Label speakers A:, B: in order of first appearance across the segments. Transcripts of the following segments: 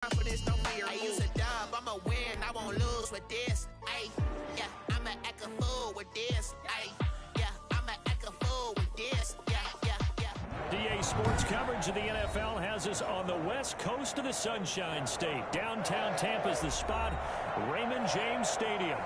A: Confidence, no fear. I use a dub, I'ma win, I won't lose with this. Ay, yeah, I'ma act a fool with this. Ay, yeah, I'ma act a fool with this. Yeah, yeah, yeah.
B: DA Sports coverage of the NFL has us on the west coast of the Sunshine State. Downtown Tampa's the spot, Raymond James Stadium.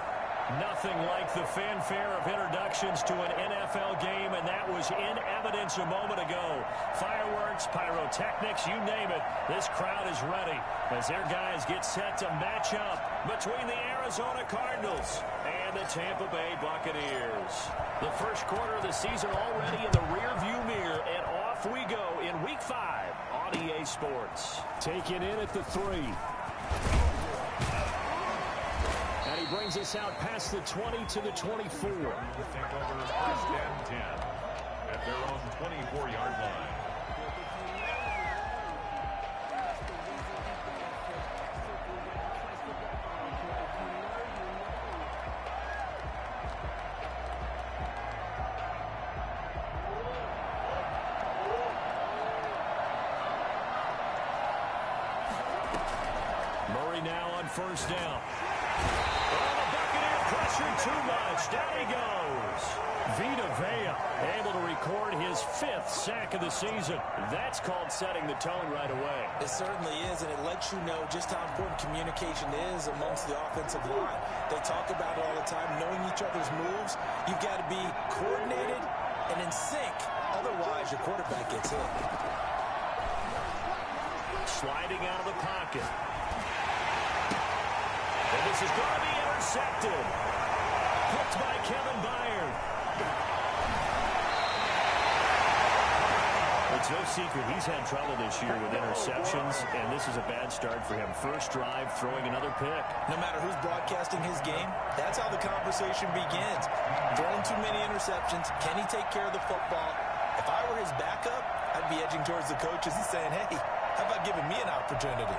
B: Nothing like the fanfare of introductions to an NFL game, and that was in evidence a moment ago. Fireworks, pyrotechnics, you name it. This crowd is ready as their guys get set to match up between the Arizona Cardinals and the Tampa Bay Buccaneers. The first quarter of the season already in the rearview mirror, and off we go in Week 5 on EA Sports. Taken in at the 3. And he brings us out past the 20 to the 24.
C: Take over first and 10 at their own 24-yard line.
B: Murray now on first down. Too much. Down he goes. Vita Vea able to record his 5th sack of the season. That's called setting the tone right away.
D: It certainly is, and it lets you know just how important communication is amongst the offensive line. They talk about it all the time, knowing each other's moves. You've got to be coordinated and in sync. Otherwise, your quarterback gets hit.
B: Sliding out of the pocket. And this is going to be intercepted. Hooked by Kevin Byard. It's no secret he's had trouble this year with interceptions, and this is a bad start for him. First drive, throwing another pick.
D: No matter who's broadcasting his game, that's how the conversation begins. Throwing too many interceptions. Can he take care of the football? If I were his backup, I'd be edging towards the coaches and saying, hey, how about giving me an opportunity?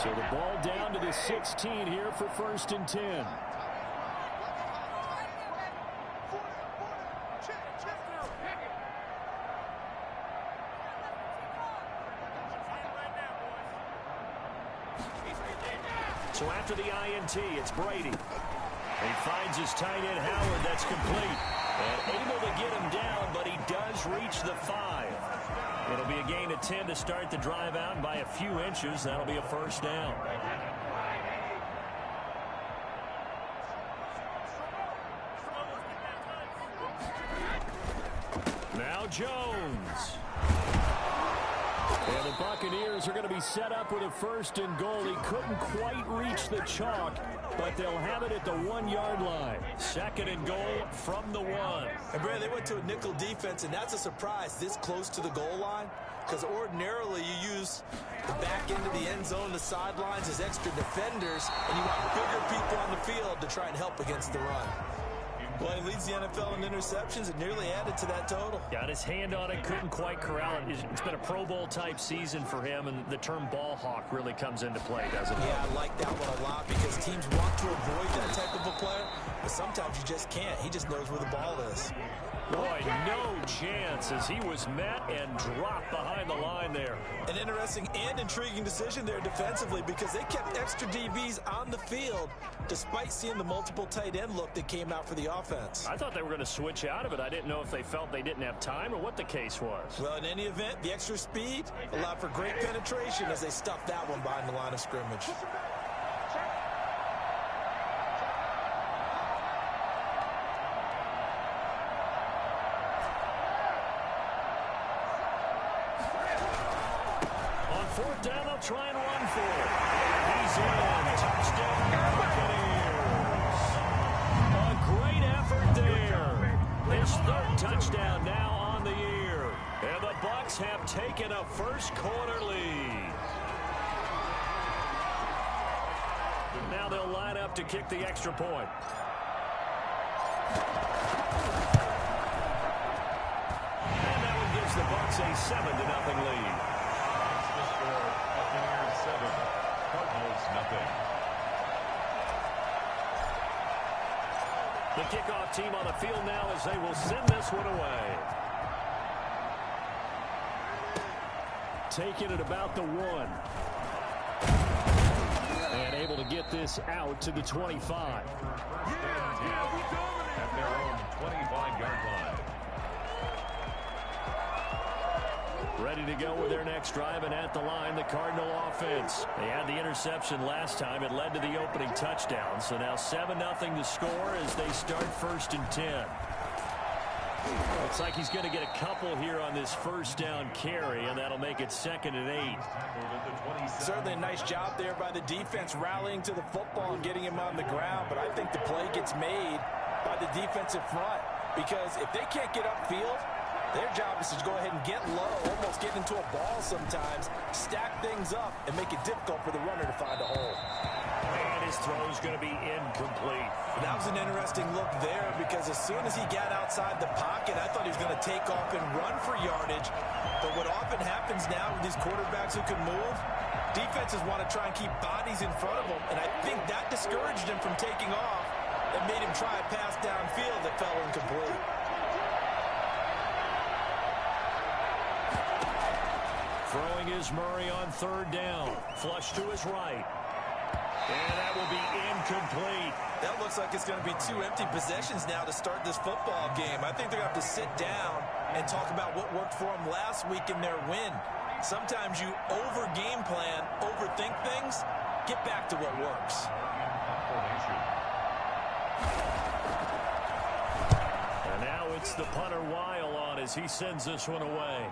B: So the ball down to the 16 here for first and 10. So after the INT, it's Brady. He finds his tight end Howard. That's complete. And able to get him down, but he does reach the 5. It'll be a gain of 10 to start the drive out, and by a few inches, that'll be a first down. Now Jones. And the Buccaneers are going to be set up with a 1st and goal. He couldn't quite reach the chalk, but they'll have it at the 1-yard line. 2nd and goal from the 1.
D: And, Brad, they went to a nickel defense, and that's a surprise this close to the goal line, because ordinarily you use the back end of the end zone, the sidelines as extra defenders, and you want bigger people on the field to try and help against the run. Well, he leads the NFL in interceptions and nearly added to that total.
B: Got his hand on it, couldn't quite corral it. It's been a Pro Bowl-type season for him, and the term ball hawk really comes into play, doesn't it?
D: Yeah, I like that one a lot because teams want to avoid that type of a player, but sometimes you just can't. He just knows where the ball is.
B: Boy, no chance as he was met and dropped behind the line there.
D: An interesting and intriguing decision there defensively because they kept extra DBs on the field despite seeing the multiple tight end look that came out for the offense.
B: I thought they were going to switch out of it. I didn't know if they felt they didn't have time or what the case was.
D: Well, in any event, the extra speed allowed for great penetration as they stuffed that one behind the line of scrimmage.
B: Down, they'll try and run for it. He's in. Touchdown, Buccaneers. A great effort there. His 3rd touchdown now on the year. And the Bucs have taken a first-quarter lead. Now they'll line up to kick the extra point. And that one gives the Bucs a 7-0 lead.
C: Cardinals, nothing.
B: The kickoff team on the field now as they will send this one away. Taking it about the 1. And able to get this out to the 25.
C: At their own 25-yard line.
B: Ready to go with their next drive, and at the line, the Cardinal offense. They had the interception last time. It led to the opening touchdown. So now 7-0 to score as they start 1st and 10. Looks like he's going to get a couple here on this 1st down carry, and that'll make it 2nd and 8.
D: Certainly a nice job there by the defense rallying to the football and getting him on the ground, but I think the play gets made by the defensive front because if they can't get upfield, their job is to go ahead and get low, almost get into a ball sometimes, stack things up, and make it difficult for the runner to find a hole.
B: And his throw is going to be incomplete.
D: That was an interesting look there because as soon as he got outside the pocket, I thought he was going to take off and run for yardage. But what often happens now with these quarterbacks who can move, defenses want to try and keep bodies in front of them, and I think that discouraged him from taking off and made him try a pass downfield that fell incomplete.
B: Throwing is Murray on 3rd down. Flush to his right. And that will be incomplete.
D: That looks like it's going to be 2 empty possessions now to start this football game. I think they're going to have to sit down and talk about what worked for them last week in their win. Sometimes you over-game plan, overthink things, get back to what works.
B: And now it's the punter Weil on as he sends this one away.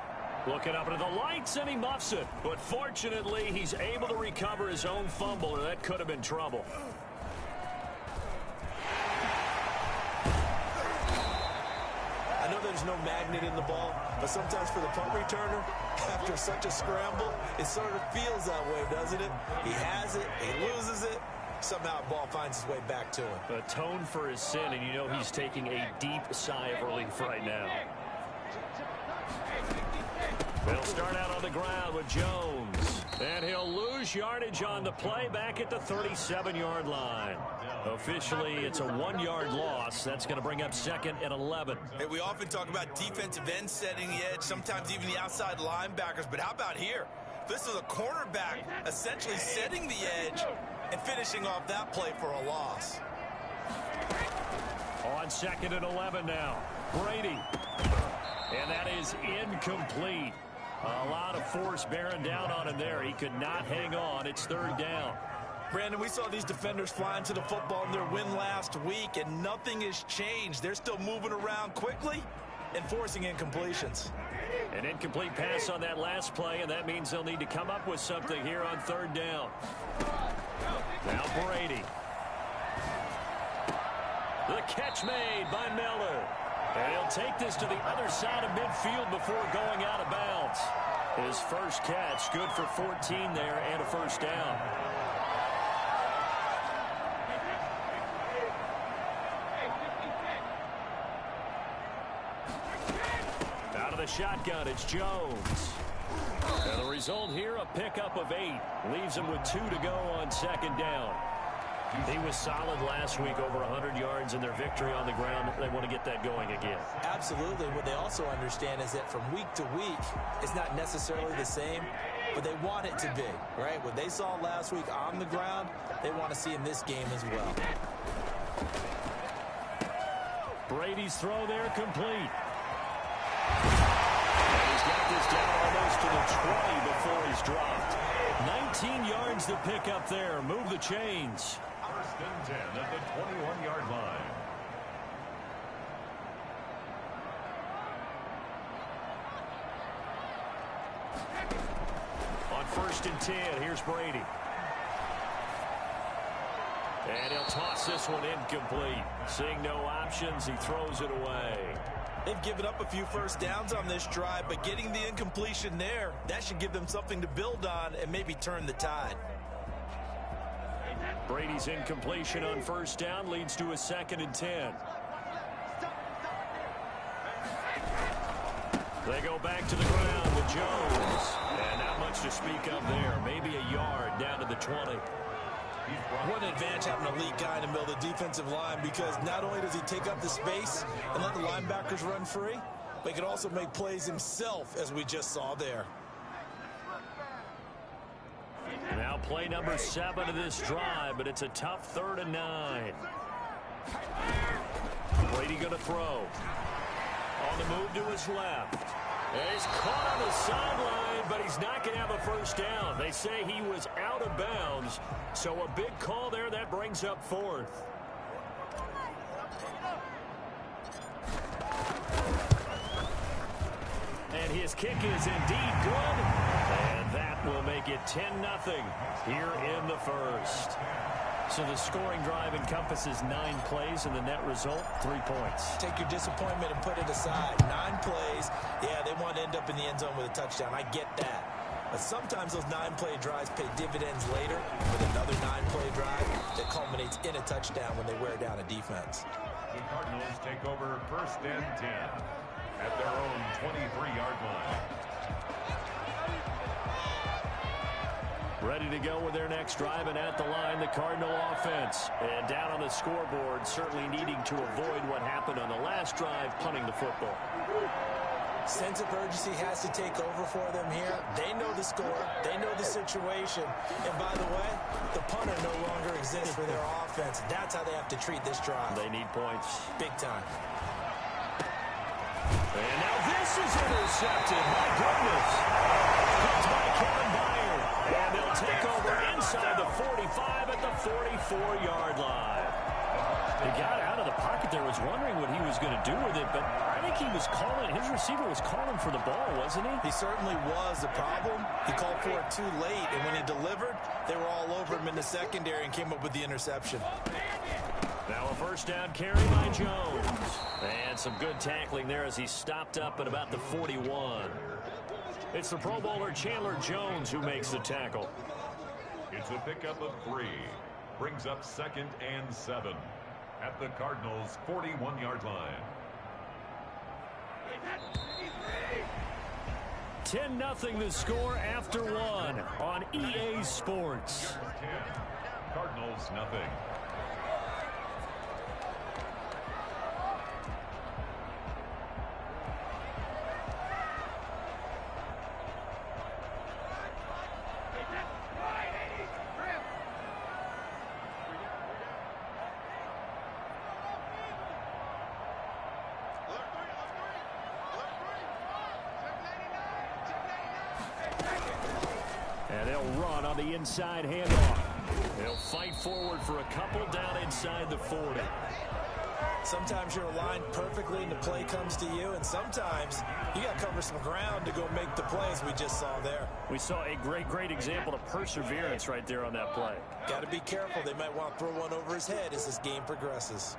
B: Looking up into the lights, and he muffs it. But fortunately, he's able to recover his own fumble, or that could have been trouble.
D: I know there's no magnet in the ball, but sometimes for the punt returner, after such a scramble, it sort of feels that way, doesn't it? He has it, he loses it. Somehow the ball finds its way back to him.
B: Atone for his sin, and you know he's taking a deep sigh of relief right now. They'll start out on the ground with Jones. And he'll lose yardage on the play back at the 37-yard line. Officially, it's a 1-yard loss. That's going to bring up 2nd and 11.
D: Hey, we often talk about defensive ends setting the edge, sometimes even the outside linebackers. But how about here? This is a cornerback essentially setting the edge and finishing off that play for a loss.
B: On 2nd and 11 now. Brady. And that is incomplete. A lot of force bearing down on him there. He could not hang on. It's 3rd down.
D: Brandon, we saw these defenders flying to the football in their win last week, and nothing has changed. They're still moving around quickly and forcing incompletions.
B: An incomplete pass on that last play, and that means they'll need to come up with something here on third down. Now Brady. The catch made by Miller. And he'll take this to the other side of midfield before going out of bounds. His first catch, good for 14 there and a first down. Out of the shotgun, it's Jones. And the result here, a pickup of 8. Leaves him with 2 to go on second down. He was solid last week, over 100 yards in their victory on the ground. They want to get that going again.
D: Absolutely. What they also understand is that from week to week, it's not necessarily the same, but they want it to be, right? What they saw last week on the ground, they want to see in this game as well.
B: Brady's throw there complete. And he's got this down almost to the 20 before he's dropped. 19 yards to pick up there. Move the chains.
C: First and 10 at the 21-yard line.
B: On first and 10, here's Brady. And he'll toss this one incomplete. Seeing no options, he throws it away.
D: They've given up a few first downs on this drive, but getting the incompletion there, that should give them something to build on and maybe turn the tide.
B: Brady's incompletion on first down leads to a 2nd and 10. They go back to the ground with Jones. And not much to speak of there. Maybe a yard down to the 20.
D: What an advantage having an elite guy in the middle of the defensive line, because not only does he take up the space and let the linebackers run free, but he can also make plays himself, as we just saw there.
B: Now play number 7 of this drive, but it's a tough 3rd and 9. Brady going to throw. On the move to his left. And he's caught on the sideline, but he's not going to have a first down. They say he was out of bounds, so a big call there. That brings up 4th. And his kick is indeed good. And that will make it 10-0 here in the first. So the scoring drive encompasses 9 plays, and the net result, 3 points.
D: Take your disappointment and put it aside. 9 plays. Yeah, they want to end up in the end zone with a touchdown. I get that. But sometimes those 9-play drives pay dividends later with another 9-play drive that culminates in a touchdown when they wear down a defense.
C: The Cardinals take over first and 10 at their own 23-yard line.
B: Ready to go with their next drive, and at the line, the Cardinal offense. And down on the scoreboard, certainly needing to avoid what happened on the last drive, punting the football.
D: Sense of urgency has to take over for them here. They know the score. They know the situation. And by the way, the punter no longer exists for their offense. That's how they have to treat this drive.
B: They need points.
D: Big time.
B: And now this is intercepted. My goodness. Caught by Kevin Byard. And they'll take over inside the 45 at the 44-yard line. He got out of the pocket there, was wondering what he was going to do with it, but I think he was calling, his receiver was calling for the ball, wasn't he?
D: He certainly was. The problem, he called for it too late, and when he delivered, they were all over him in the secondary and came up with the interception.
B: Now a first down carry by Jones. And some good tackling there as he stopped up at about the 41. It's the Pro Bowler Chandler Jones who makes the tackle.
C: It's a pickup of 3. Brings up 2nd and 7 at the Cardinals' 41-yard line.
B: 10-0 the score after 1 on EA Sports.
C: 10. Cardinals nothing.
B: And they'll run on the inside handoff. They'll fight forward for a couple down inside the 40.
D: Sometimes you're aligned perfectly and the play comes to you, and sometimes you got to cover some ground to go make the play, as we just saw there.
B: We saw a great example of perseverance right there on that play.
D: Got to be careful. They might want to throw one over his head as this game progresses.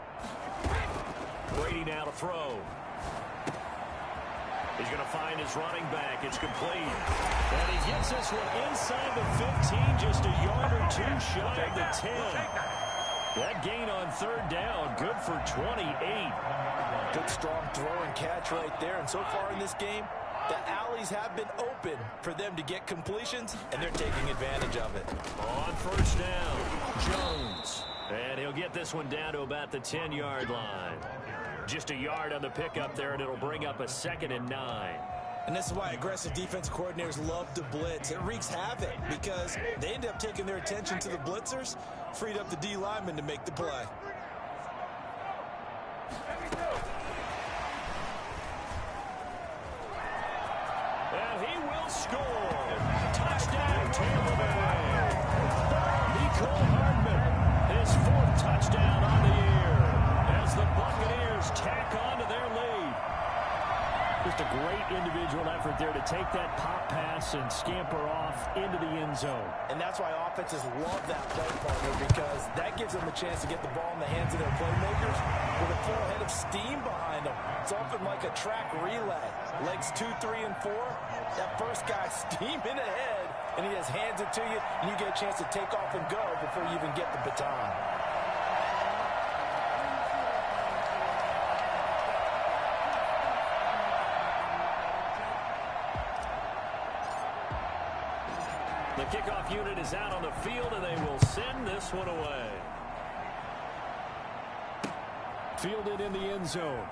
B: Brady now to throw. He's going to find his running back. It's complete. And he gets this one inside the 15, just a yard or two shy of the 10. That gain on third down, good for 28.
D: Good strong throw and catch right there. And so far in this game, the alleys have been open for them to get completions, and they're taking advantage of it.
B: On first down, Jones. And he'll get this one down to about the 10-yard line. Just a yard on the pickup there, and it'll bring up a 2nd and 9.
D: And this is why aggressive defense coordinators love to blitz. It wreaks havoc because they end up taking their attention to the blitzers, freed up the D lineman to make the play.
B: And he will score. Touchdown, Tampa Bay. Nicole Hardman, his 4th touchdown on the year as the Buccaneers tack on to their lead. Just a great individual effort there to take that pop pass and scamper off into the end zone.
D: And that's why offenses love that play partner, because that gives them a chance to get the ball in the hands of their playmakers with a full head of steam behind them. It's often like a track relay. Legs 2, 3, and 4. That first guy steaming ahead, and he just hands it to you, and you get a chance to take off and go before you even get the baton.
B: The kickoff unit is out on the field, and they will send this one away. Fielded in the end zone.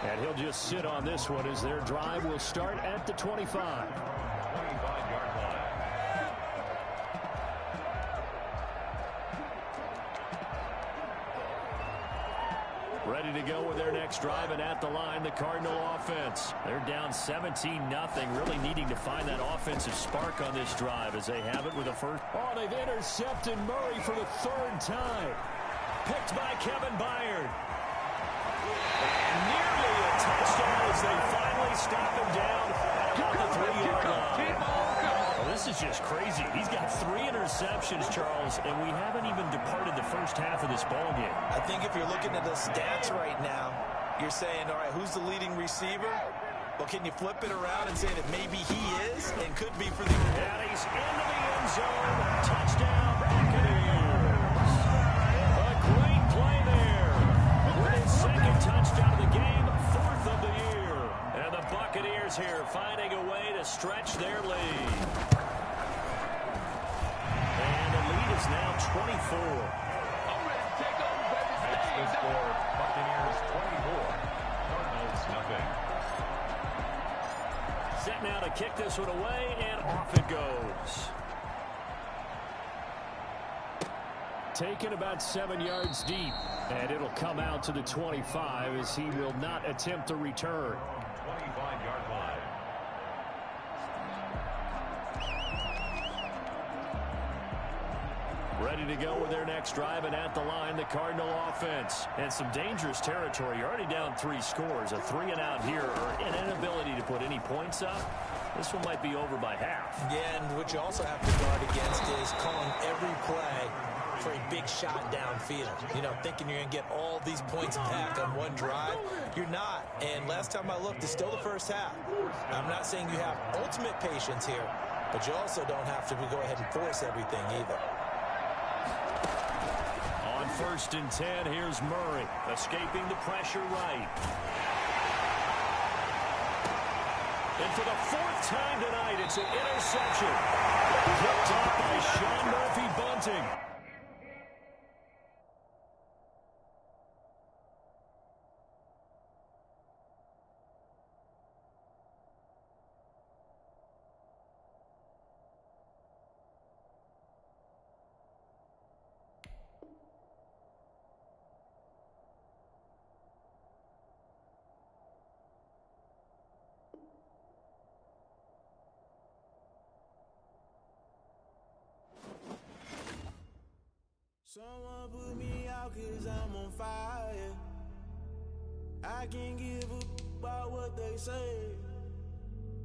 B: And he'll just sit on this one as their drive will start at the 25.
C: 25-yard line.
B: Ready to go with their next drive, and at the line, the Cardinal offense. They're down 17-0, really needing to find that offensive spark on this drive as they have it with a first. Oh, they've intercepted Murray for the 3rd time. Picked by Kevin Byard. And nearly a touchdown as they finally stop him down at the 3-yard line. Well, this is just crazy. He's got 3 interceptions, Charles, and we haven't even departed the first half of this ballgame.
D: I think if you're looking at the stats right now, you're saying, all right, who's the leading receiver? Well, can you flip it around and say that maybe he is and could be for the...
B: And he's into the end zone. Touchdown, Buccaneers. A great play there. With his 2nd touchdown of the game, 4th of the year. And the Buccaneers here finding a way to stretch their lead. And the lead is now 24.
C: Makes the score Buccaneers 24, Cardinals nothing.
B: Set now to kick this one away, and off it goes. Taken about 7 yards deep, and it'll come out to the 25 as he will not attempt a return.
C: 25-yard line.
B: Ready to go with their next drive, and at the line, the Cardinal offense. And some dangerous territory. You're already down 3 scores. A 3-and-out here, or an inability to put any points up. This one might be over by half.
D: Yeah, and what you also have to guard against is calling every play for a big shot downfield. You know, thinking you're going to get all these points back on one drive. You're not. And last time I looked, it's still the first half. I'm not saying you have ultimate patience here, but you also don't have to go ahead and force everything either.
B: On 1st and 10, here's Murray, escaping the pressure right. And for the 4th time tonight, it's an interception. Picked up by Sean Murphy-Bunting.
E: Someone put me out. out 'cause I'm on fire. I can't give a about what they say.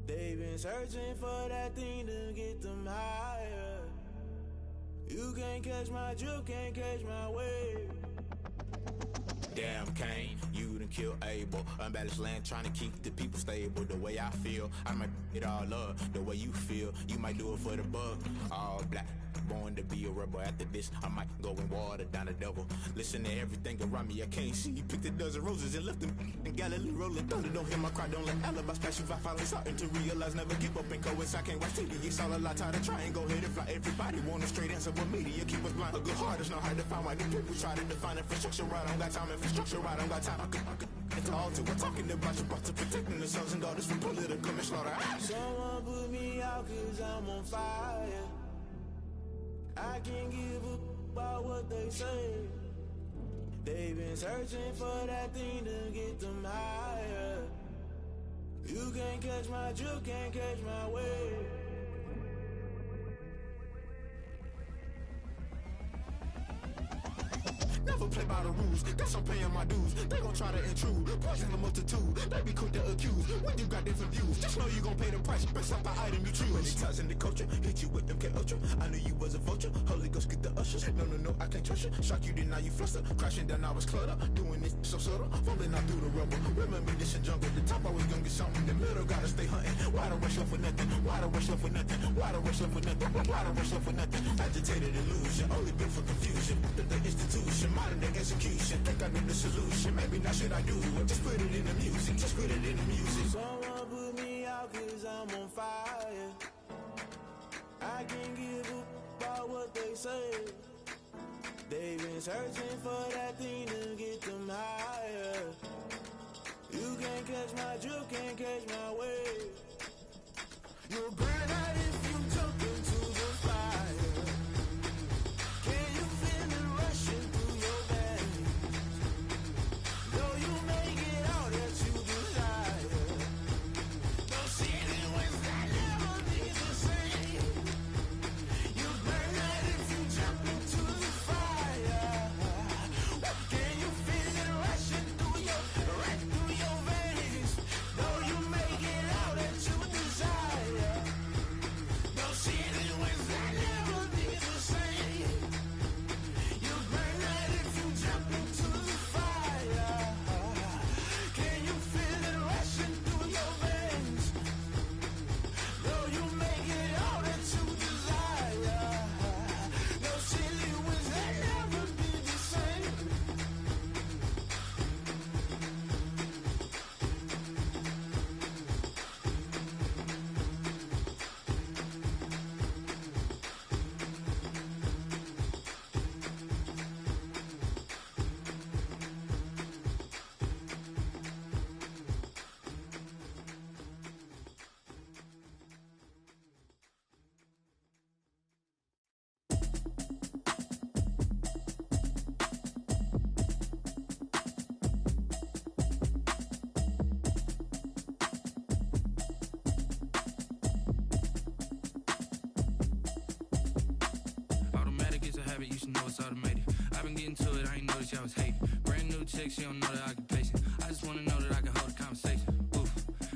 E: They've been searching for that thing to get them higher. You can't catch my drift, can't catch my wave.
F: Damn, Kane, you done killed Abel. Unbalanced land, trying to keep the people stable. The way I feel, I might it all up. The way you feel, you might do it for the buck. All black, born to be a rebel. After this, I might go and water down the devil. Listen to everything around me, I can't see. Picked a dozen roses and left them in Galilee rolling thunder. Don't hear my cry, don't let alibis pass you. I finally starting to realize, never give up and coincide. Can't watch TV, it's all a lot. Tired of trying, go ahead and fly. Everybody want a straight answer, but media keep us blind. A good heart is not hard to find. Why the people try to define infrastructure right? I don't got time, infrastructure right, I don't got time. I could it's all to. We're talking about you, about to protecting the sons and daughters from political slaughter.
E: Someone put me out 'cause I'm on fire. I can't give a about what they say. They've been searching for that thing to get them higher. You can't catch my drift, can't catch my wave.
F: Never play by the rules, guess I'm paying my dues. They gon' try to intrude, poison the multitude. They be quick to accuse, when you got different views. Just know you gon' pay the price, based off the item you choose. Many times in the culture, hit you with MK Ultra. I knew you was a vulture, Holy Ghost get the ushers. No, I can't trust you. Shock you, then now you fluster. Crashing down, I was clutter. Doing this so subtle, falling out through the rubble. Remember this in jungle, the top always gonna get something. The middle gotta stay hunting. Why the rush left for nothing? Why the rush left for nothing? Why the rush left for nothing? Why the rush left for nothing? Agitated illusion, only built for confusion. The institution, modern day execution. Think I know the solution. Maybe not should I do it? Just put it in the music. Just put it in the music.
E: Someone put me out 'cause I'm on fire. I can't give a about what they say. They've been searching for that thing to get them higher. You can't catch my drift, can't catch my wave. You'll burn out if you jump into the fire. Can you feel it rushing through your veins? Though you make it all that you desire. Don't see it when that never be the same. You burn out if you jump into the fire. Can you feel it rushing through right through your veins? Though you make it all that you desire. Don't see it when that never be the same. You burn out if you jump into the fire. Can you feel it rushing through your veins? Though you make it all that you desire. No silly wins that never be the same.
G: Automatic is a habit, you should know it's automated. I've been getting to it, I ain't noticed y'all was hating. Brand new chick, she don't know the occupation. I just wanna know that I can hold a conversation. Oof,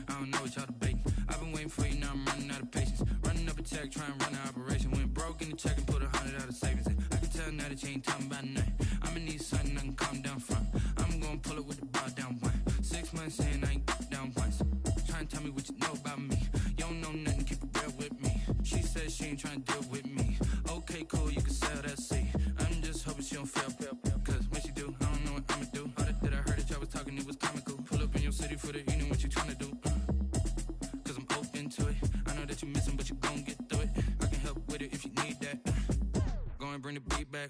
G: I don't know what y'all debating. I've been waiting for you, now I'm running out of patience. Running up a check, trying to run an operation. Went broke in the check and put 100 out of savings in. I can tell now that you ain't talking about nothing. I'ma need something I can calm down from. I'm gonna pull it with the bar down one. 6 months in, I ain't down once. Trying to tell me what you know about me. You don't know nothing, keep it real with me. She said she ain't trying to deal with me. Okay, cool, you can sell that seat. I'm just hoping she don't fail. Cause when she do, I don't know what I'ma do. All that I heard that y'all was talking, it was comical. Pull up in your city for the evening, what you trying to do? Cause I'm open to it. I know that you missing, but you gon' get through it. I can help with it if you need that. Go and bring the beat back.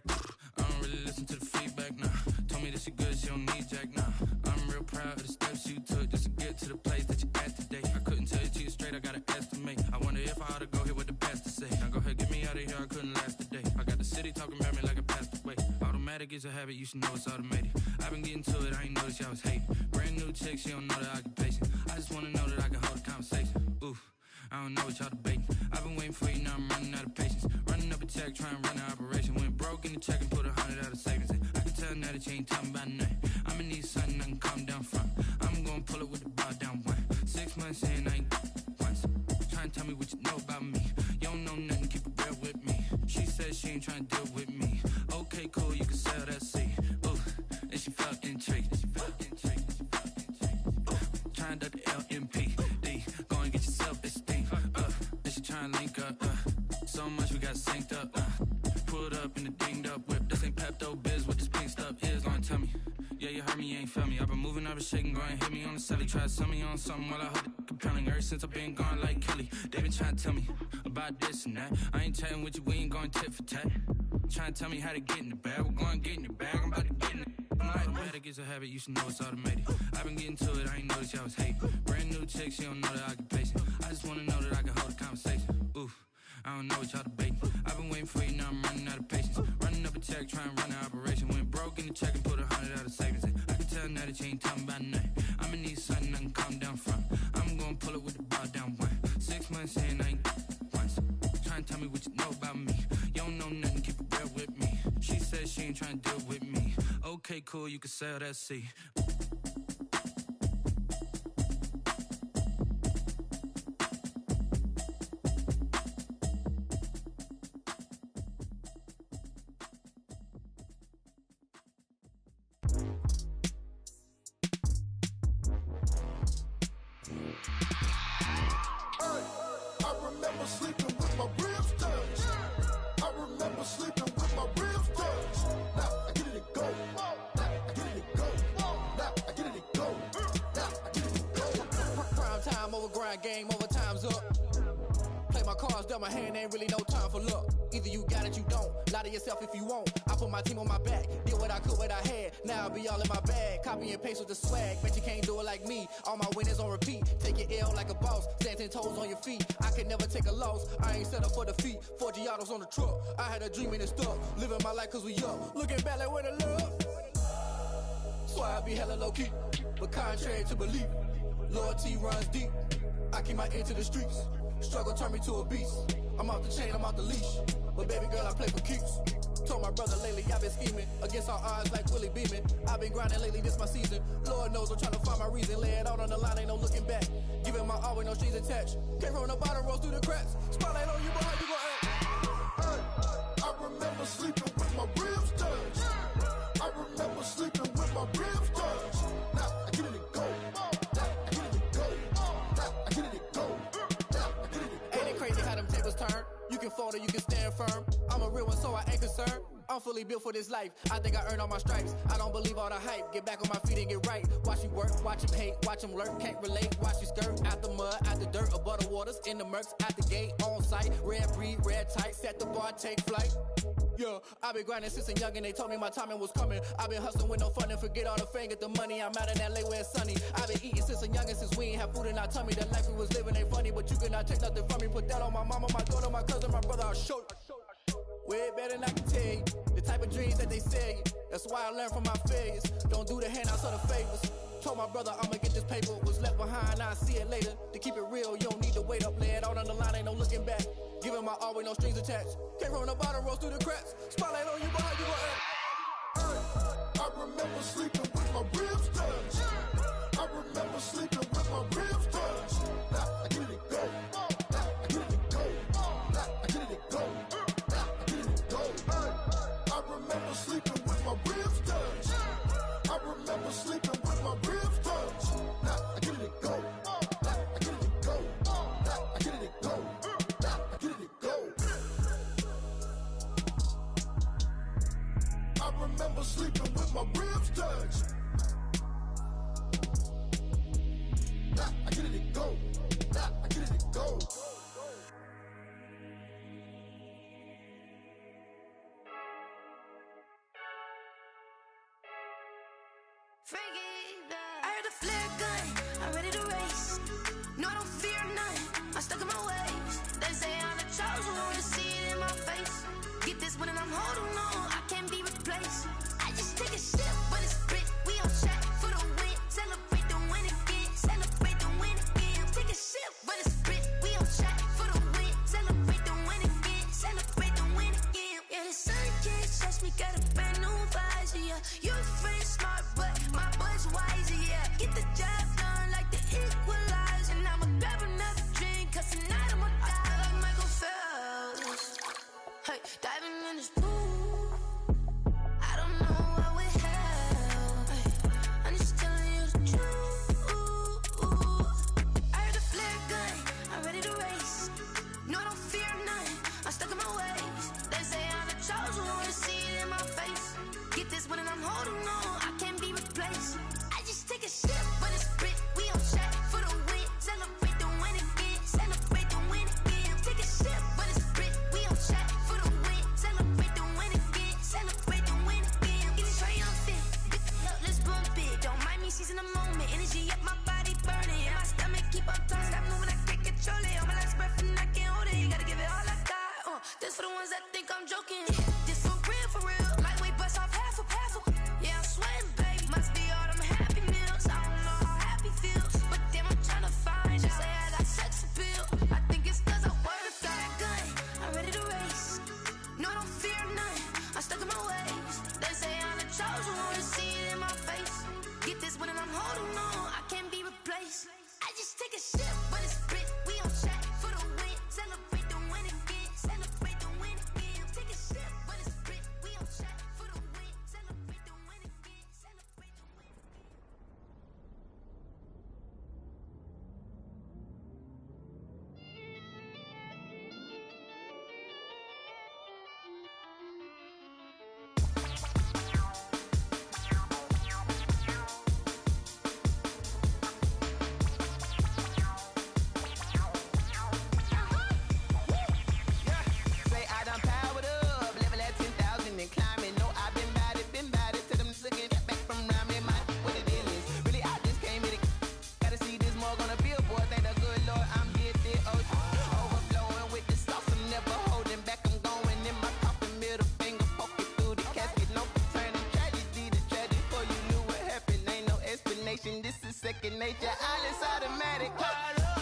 G: I don't really listen to the feedback, nah. Told me that she good, she don't need jack, nah. I'm real proud of the steps you took just to get to the place that you at today. I couldn't tell you to you straight, I gotta estimate. I wonder if I ought to go here with the best to say. Now go ahead, get me out of here, I couldn't last a day. I got the city talking about me like I passed away. Automatic is a habit, you should know it's automated. I've been getting to it, I ain't noticed y'all was hating. Brand new chick, she don't know the occupation. I just wanna know that I can hold a conversation. Oof, I don't know what y'all debating. I've been waiting for you, now I'm running out of patience. Running up a check, trying to run an operation. Went broke in the check and put 100 out of savings in. I can tell tell now that you ain't talking about nothing. I'ma need something I can calm down from. I'm gonna pull it with the bar down one. 6 months in, I ain't once. Trying to tell me what you know about me. You don't know nothing, keep it real with me. She said she ain't trying to deal with me. Okay, cool, you can sell that seed. Ooh, and she felt intrigued. Trying to the LMPD. Go and get your self-esteem. And she trying to link up. So much we got synced up. Pulled up in the dinged up whip. This ain't Pepto-Biz, what this pink stuff is. Gonna tell me. Yeah, you heard me, you ain't felt me. I've been moving, I've been shaking, go and hit me on the celly. Try to sell me on something while I hold it compelling. Ever since I've been gone like Kelly, they been trying to tell me about this and that. I ain't chatting with you, we ain't going tit for tat. Trying to tell me how to get in the bag. We're going to get in the bag, I'm about to get in it. I'm like, automatic is a habit, you should know it's automated. I've been getting to it, I ain't noticed y'all was hating. Brand new chick, she don't know the occupation. I just wanna know that I can hold a conversation. Oof, I don't know what y'all debating. I've been waiting for you, now I'm running out of patience. Running up a check, trying to run an operation. Went broke in the check and put 100 out of savings in. I can tell now that you ain't talking about nothing. I'ma need something I can calm down from. I'm gonna pull it with the bar down one. 6 months in, I ain't once. Trying to tell me what you know about me. You don't know nothing, keep it real with me. She said she ain't trying to deal with me. Okay, cool, you can sell that seed.
H: Game over, time's up. Play my cards, dealt my hand, ain't really no time for luck. Either you got it, you don't. Lie to yourself if you won't. I put my team on my back, did what I could, what I had. Now I'll be all in my bag. Copy and paste with the swag. Bet you can't do it like me. All my winners on repeat. Take your L like a boss. Stand 10 toes on your feet. I can never take a loss. I ain't set up for defeat. 4 Giottos on the truck. I had a dream and it stuck. Living my life cause we up. Looking back like where the love. So I be hella low key. But contrary to belief, loyalty runs deep. I keep my ear to the streets. Struggle turned me to a beast. I'm off the chain, I'm off the leash. But baby girl, I play for keeps. Told my brother lately, I've been scheming. Against all odds like Willie Beeman. I've been grinding lately, this my season. Lord knows I'm trying to find my reason. Lay it out on the line, ain't no looking back. Giving my all with no strings attached. Came from the bottom, rose through the cracks. Spotlight on you, but how you gon' act?
I: Hey, I remember sleeping with my ribs touched. I remember sleeping with my ribs touched. Now I get it and go.
H: Turn. You can fold or you can stand firm. I'm a real one, so I ain't concerned. I'm fully built for this life. I think I earned all my stripes. I don't believe all the hype. Get back on my feet and get right. Watch you work, watch him hate, watch him lurk. Can't relate, watch you skirt. Out the mud, out the dirt, above the waters, in the murks, out the gate, on site. Red breed, red tight, set the bar, take flight. Yeah, I've been grinding since a youngin'. They told me my timing was coming. I've been hustling with no fun and forget all the fame, get the money. I'm out in LA where it's sunny. I've been eating since a youngin', since we ain't have food in our tummy. The life we was living ain't funny, but you cannot take nothing from me. Put that on my mama, my daughter, my cousin, my brother, I'll show you. Way better than I can tell you. The type of dreams that they sell you. That's why I learned from my failures. Don't do the handouts or the favors. Told my brother I'ma get this paper. Was left behind, I'll see it later. To keep it real, you don't need to wait up. Lay it out on the line, ain't no looking back. Giving my all with no strings attached. Came from the bottom, rose through the cracks. Spotlight on you, but how you gon' act?
I: I remember sleeping with my ribs touched. I remember sleeping with my ribs touched. Now I get it and go. Now I get it and go. Now I get it and go. Now I get it and go. I remember sleeping with my ribs touched. I remember sleeping with my ribs touched. Now I get it and go. Now I get it and go. Now I get it and go. Now I get it and go. I remember sleeping with my ribs touched. Now I get it and go. Now I get it and go.
J: I heard a flare gun, I'm ready to race. No, I don't fear none, I'm stuck in my ways. They say I'm the chosen one, to see it in my face. Get this one and I'm holding on, I can't be replaced. I just take a sip, but it's split, we on track for the win. Celebrate the win again, celebrate the win again. Take a sip, but it's split, we on track for the win. Celebrate the win again, celebrate the win again. Yeah, the sun can't touch me, got a brand new vibe. wiser, yeah. You friend smart, but my butt's wiser, yeah. Get the job done like the equalizer. And I'ma grab another drink, cause tonight I'ma die like Michael Phelps. Hey, diving in this pool. I don't know what we have. Hey, I'm just telling you the truth. I heard the flare gun, I'm ready to race. No, I don't fear none, I'm stuck in my ways. They say I'm the chosen one, see it in my face. Get this one and I'm holding on, I can't be replaced. I just take a sip, but it's Brit, we on track for the win. Celebrate the win again, celebrate the win again. Take a sip, but it's Brit, we on track for the win. Celebrate the win again, celebrate the win again. Get it triumphant, let's bump it. Don't mind me seizing the moment, energy up my body burning. And my stomach keep up tight, stop moving, I can't control it. On my last breath and I can't hold it, you gotta give it all I got. This for the ones that think I'm joking. This for real, lightweight bust off half a. Yeah, I'm sweating, baby. Must be all them happy meals. I don't know how happy feels, but damn, I'm trying to find out. Say I got sex appeal. I think it's cause I wear the flag gun. I'm ready to race. No, I don't fear none. I'm stuck in my ways. They say I'm the chosen one, see it in my face. Get this one and I'm holding on, I can't be replaced. I just take a sip, but it's Brit. We on track for the win. Celebrate the win again. Celebrate the win again. Take a sip, but it's Brit. We on track for the win. Celebrate the win again. Celebrate the win again.
K: Say I done powered up, level at 10,000 and climbing. No, I've been bad it to them looking back from around me. My what the deal is. Really, I just came here to gotta see this more on a billboard. Thank the good Lord, I'm gifted. Overflowing with the sauce, I'm never holding back. I'm going in my coffin, middle finger poking through the casket. No turning tragedy to tragedy. For you knew what happened, ain't no explanation. This is second nature. All is automatic. Powered up.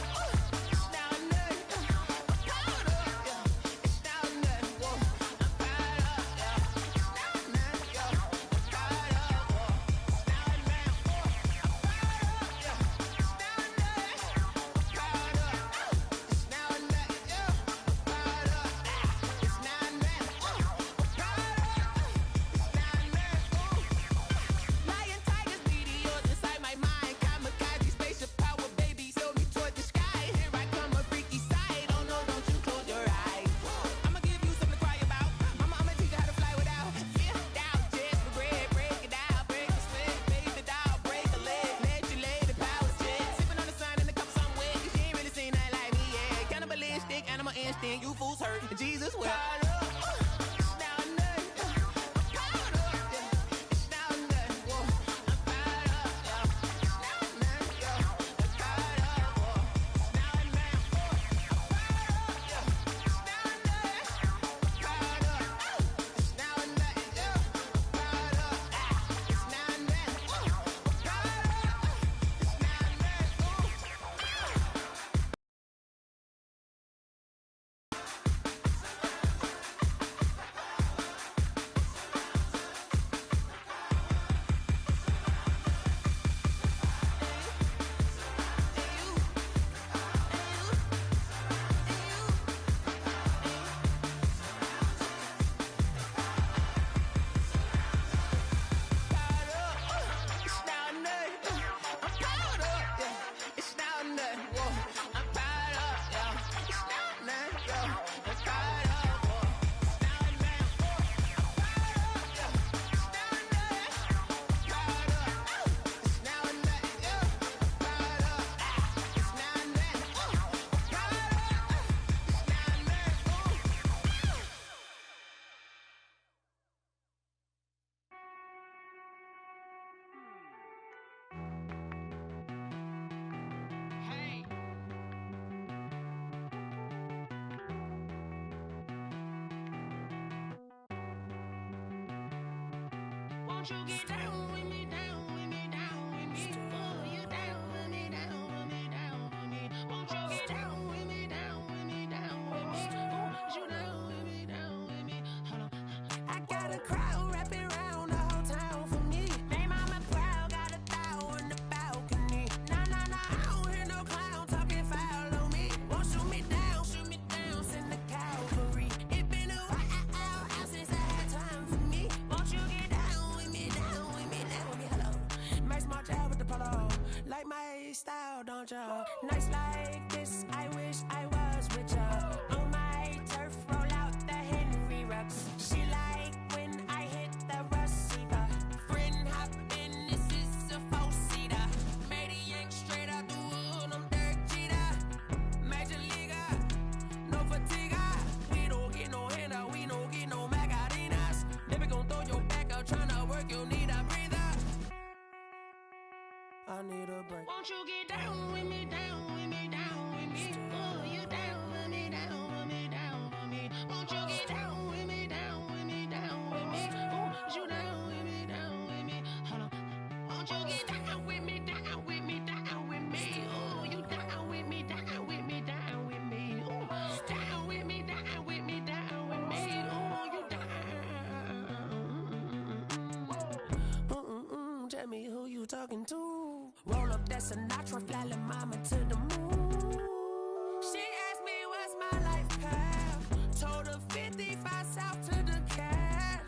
J: Lion, tigers, meteors inside my mind. Kamikaze, spaceship power, baby, sail me toward the sky. Here I come, a freaky side. Oh no, don't you close your eyes. I'ma give you something to cry about. I'ma teach you how to fly without fear. Doubt, just regret, break it out, break a sweat, baby, the doll, break a leg, let you lay the power check. Sipping on the sun in the cup somewhere, 'cause you ain't really seen nothing like me yet. Cannibalistic, animal instinct, you fools hurt. Jesus will.
L: Won't you get down with me, down with me, down with me? Oh, you down with me, down with me, down with me. Won't you get down with me, down with me, down with me? Oh, you down with me, down with me? Hold on. I got a crowd wrapping around the whole time.
E: out, don't ya? Nights like this, I wish I was with ya. On my turf, roll out the Henry Rux. She like when I hit the receiver. Friend hop in, this is a four-seater. Made a yank straight out the wood, I'm Derek Jeter. Major leaguer, no fatigue. We don't get no handout, we don't get no Macarinas. Never gon' throw your back out, tryna work, you need a breather. I need a break.
L: Won't you get down with me, down with me, down with me? Oh, you down with me, down with me, down with me. Won't you get down with me, down with me, down with me? Oh, you down with me, down with me. Hold on. Won't you get down with me, down with me, down with me? Oh, you down with me, down with me, down with me. Oh, down with me, down with me, down with me. Oh, you down.
E: Tell me who you talking to. Roll up that Sinatra, fly la mama to the moon. She asked me what's my life path. Told her 55 south to the cash.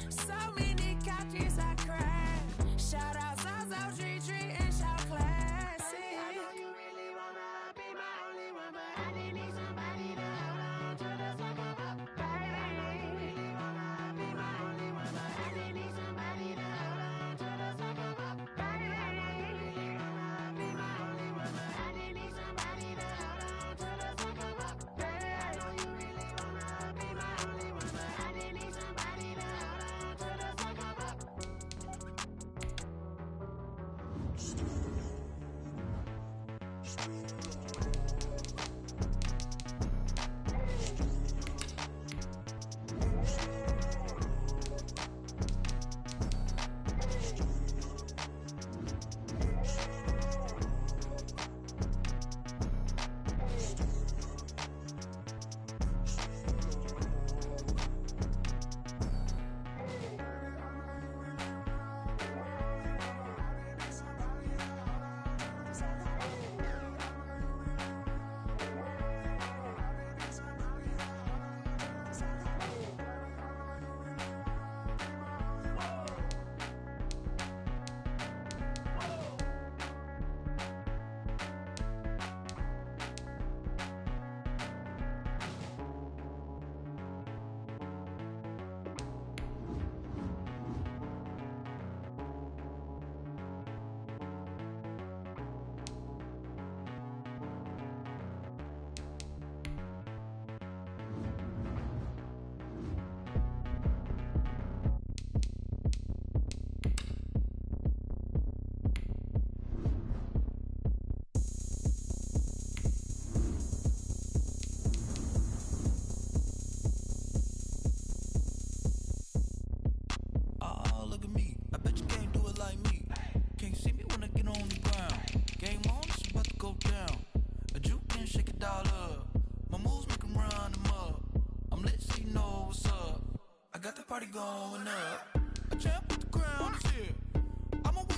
E: So many couches I crashed. Shout out South Tree and shout classic.
L: I know you really wanna be my only one, but I didn't need somebody to hold on to the sucker up. Baby, I know you really wanna be my only one, but I didn't need somebody to hold on to the sucker up. Baby, I know you really wanna be my only one, but I didn't need somebody to hold on to the sucker up. Baby, I know you really wanna be my only one, but I didn't need somebody to hold on to the sucker up.
M: Look at me, I bet you can't do it like me. Can't see me when I get on the ground. Game on, it's about to go down. A juke and shake it all up. My moves make them run them up. I'm lit so you know what's up. I got the party going up. A champ with the crown is here. I'm a win.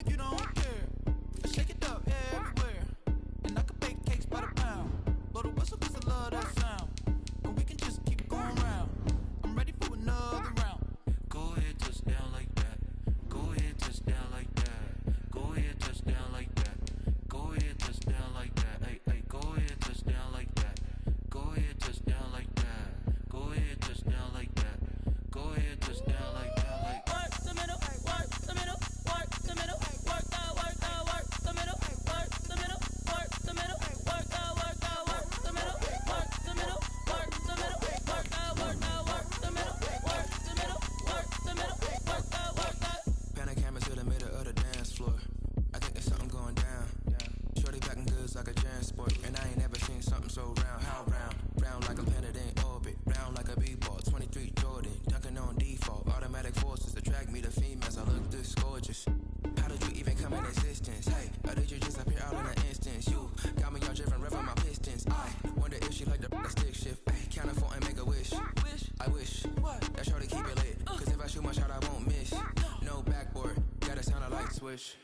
M: You don't care. I shake it up everywhere. And I can bake cakes by the pound. Blow the whistle cause I love that sound. And we can just keep going round. I'm ready for another round. Go ahead, touch down like that. Go ahead, touch down like that. Go ahead, touch down like that. Go ahead, touch down like that. Hey, hey, go ahead, touch down like that. Go ahead, touch down like that. Go ahead, touch down like that. Go ahead, touch down like that. Like
E: work the middle, work the middle, work the middle, work the middle, work the middle, work the middle, work the middle, work the middle, work the middle, work the middle, work the middle, work the middle, work the middle, work the.
N: Pan a camera to the middle of the dance floor. I think there's something going down. Shorty backing goods like a transport, and I ain't never seen something so round. How round? Round like a planet in orbit, round like a b-ball. 23 Jordan, dunking on default. Automatic forces attract me to females. I look this gorgeous. How did you even come in existence? Hey, or did you just appear all in an instance? You got me all driven, revving my pistons. I wonder if she like the stick shift. Hey, count a 4 and make a wish. I wish that shorty keep it lit. Cause if I shoot my shot, I won't miss. No backboard, gotta sound a light switch.